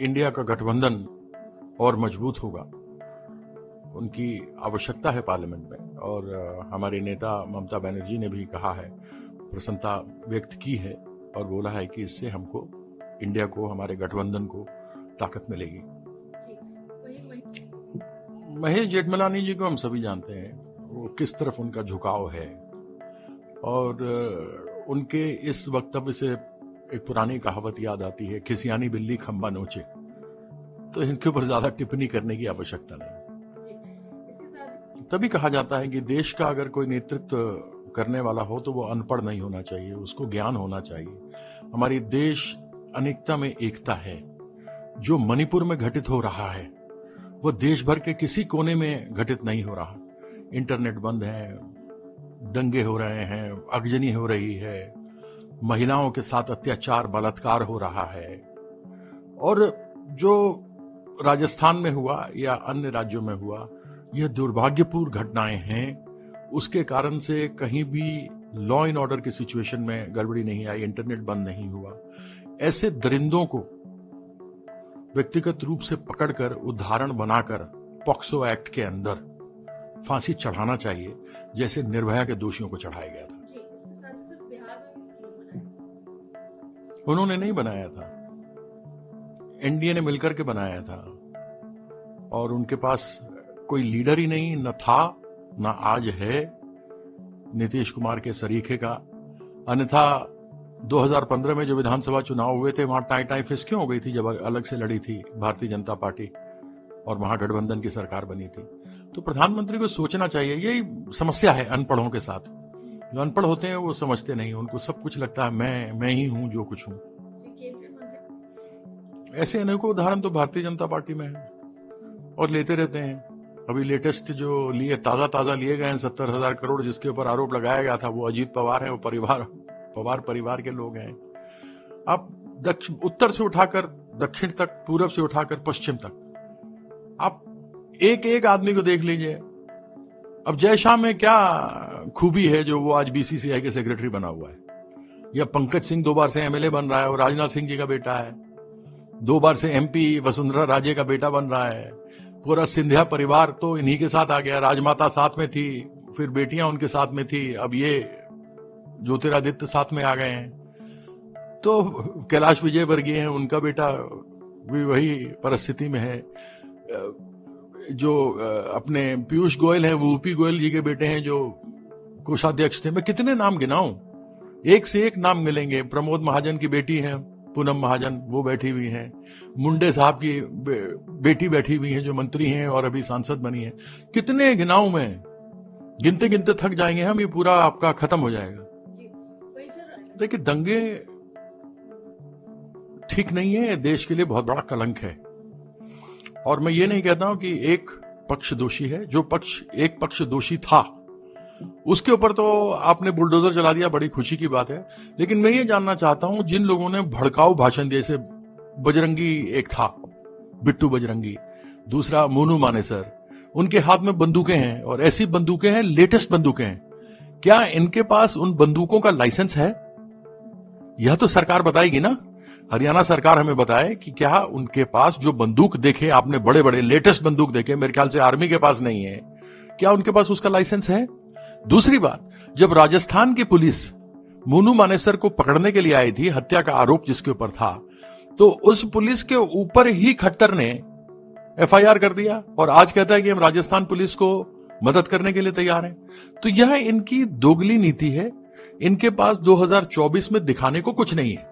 India का गठबंधन और मजबूत होगा। उनकी आवश्यकता है पार्लियामेंट में, और हमारे नेता ममता बनर्जी ने भी कहा है, प्रसन्नता व्यक्त की है और बोला है कि इससे हमको, इंडिया को, हमारे गठबंधन को ताकत मिलेगी। महेश जेठमलानी जी को हम सभी जानते हैं, वो किस तरफ उनका झुकाव है, और उनके इस वक्तव्य से एक पुरानी कहावत याद आती है, खिसियानी बिल्ली खंबा नोचे। तो इनके ऊपर ज्यादा टिप्पणी करने की आवश्यकता नहीं। तभी कहा जाता है कि देश का अगर कोई नेतृत्व करने वाला हो तो वो अनपढ़ नहीं होना चाहिए, उसको ज्ञान होना चाहिए। हमारी देश अनेकता में एकता है। जो मणिपुर में घटित हो रहा है वो देश भर के किसी कोने में घटित नहीं हो रहा। इंटरनेट बंद है, दंगे हो रहे हैं, आगजनी हो रही है, महिलाओं के साथ अत्याचार, बलात्कार हो रहा है। और जो राजस्थान में हुआ या अन्य राज्यों में हुआ, यह दुर्भाग्यपूर्ण घटनाएं हैं। उसके कारण से कहीं भी लॉ एंड ऑर्डर की सिचुएशन में गड़बड़ी नहीं आई, इंटरनेट बंद नहीं हुआ। ऐसे दरिंदों को व्यक्तिगत रूप से पकड़कर, उदाहरण बनाकर पॉक्सो एक्ट के अंदर फांसी चढ़ाना चाहिए, जैसे निर्भया के दोषियों को चढ़ाया गया था। उन्होंने नहीं बनाया था, एनडीए ने मिलकर के बनाया था, और उनके पास कोई लीडर ही नहीं, न था न आज है, नीतीश कुमार के सरीखे का। अन्यथा 2015 में जो विधानसभा चुनाव हुए थे, वहां टाई टाई फिस क्यों हो गई थी जब अलग से लड़ी थी भारतीय जनता पार्टी और महागठबंधन की सरकार बनी थी। तो प्रधानमंत्री को सोचना चाहिए। यही समस्या है अनपढ़ों के साथ। जो अनपढ़ होते हैं वो समझते नहीं, उनको सब कुछ लगता है मैं ही हूं जो कुछ हूं। ऐसे अनेकों उदाहरण तो भारतीय जनता पार्टी में है और लेते रहते हैं। अभी लेटेस्ट जो लिए ताजा लिए गए हैं 70,000 करोड़, जिसके ऊपर आरोप लगाया गया था, वो अजीत पवार है, वो पवार परिवार के लोग हैं। आप उत्तर से उठाकर दक्षिण तक, पूरब से उठाकर पश्चिम तक, आप एक एक आदमी को देख लीजिए। अब जयशाह में क्या खूबी है जो वो आज बीसीसीआई के सेक्रेटरी बना हुआ है, या पंकज सिंह 2 बार से एमएलए बन रहा है, और राजनाथ सिंह जी का बेटा है, 2 बार से एमपी वसुंधरा राजे का बेटा बन रहा है। पूरा सिंधिया परिवार तो इन्हीं के साथ आ गया। राजमाता साथ में थी, फिर बेटियां उनके साथ में थी, अब ये ज्योतिरादित्य साथ में आ गए हैं। तो कैलाश विजयवर्गीय हैं, उनका बेटा भी वही परिस्थिति में है। जो अपने पीयूष गोयल हैं, वो यूपी गोयल जी के बेटे हैं जो कोषाध्यक्ष थे। मैं कितने नाम गिनाऊं, एक से एक नाम मिलेंगे। प्रमोद महाजन की बेटी है पूनम महाजन, वो बैठी हुई हैं। मुंडे साहब की बेटी बैठी हुई है जो मंत्री हैं और अभी सांसद बनी है। कितने गिनाऊं मैं, गिनते गिनते थक जाएंगे हम, ये पूरा आपका खत्म हो जाएगा। देखिए, दंगे ठीक नहीं है, देश के लिए बहुत बड़ा कलंक है। और मैं ये नहीं कहता हूं कि एक पक्ष दोषी है। जो एक पक्ष दोषी था उसके ऊपर तो आपने बुलडोजर चला दिया, बड़ी खुशी की बात है। लेकिन मैं ये जानना चाहता हूं, जिन लोगों ने भड़काऊ भाषण दिए, जैसे बजरंगी एक था, बिट्टू बजरंगी, दूसरा मोनू मानेसर, उनके हाथ में बंदूकें हैं, और ऐसी बंदूकें हैं, लेटेस्ट बंदूकें हैं। क्या इनके पास उन बंदूकों का लाइसेंस है? यह तो सरकार बताएगी ना। हरियाणा सरकार हमें बताए कि क्या उनके पास जो बंदूक देखे आपने, बड़े बड़े लेटेस्ट बंदूक देखे, मेरे ख्याल से आर्मी के पास नहीं है, क्या उनके पास उसका लाइसेंस है? दूसरी बात, जब राजस्थान की पुलिस मोनू मानेसर को पकड़ने के लिए आई थी, हत्या का आरोप जिसके ऊपर था, तो उस पुलिस के ऊपर ही खट्टर ने एफआईआर कर दिया, और आज कहता है कि हम राजस्थान पुलिस को मदद करने के लिए तैयार हैं। तो यह इनकी दोगली नीति है। इनके पास 2024 में दिखाने को कुछ नहीं है।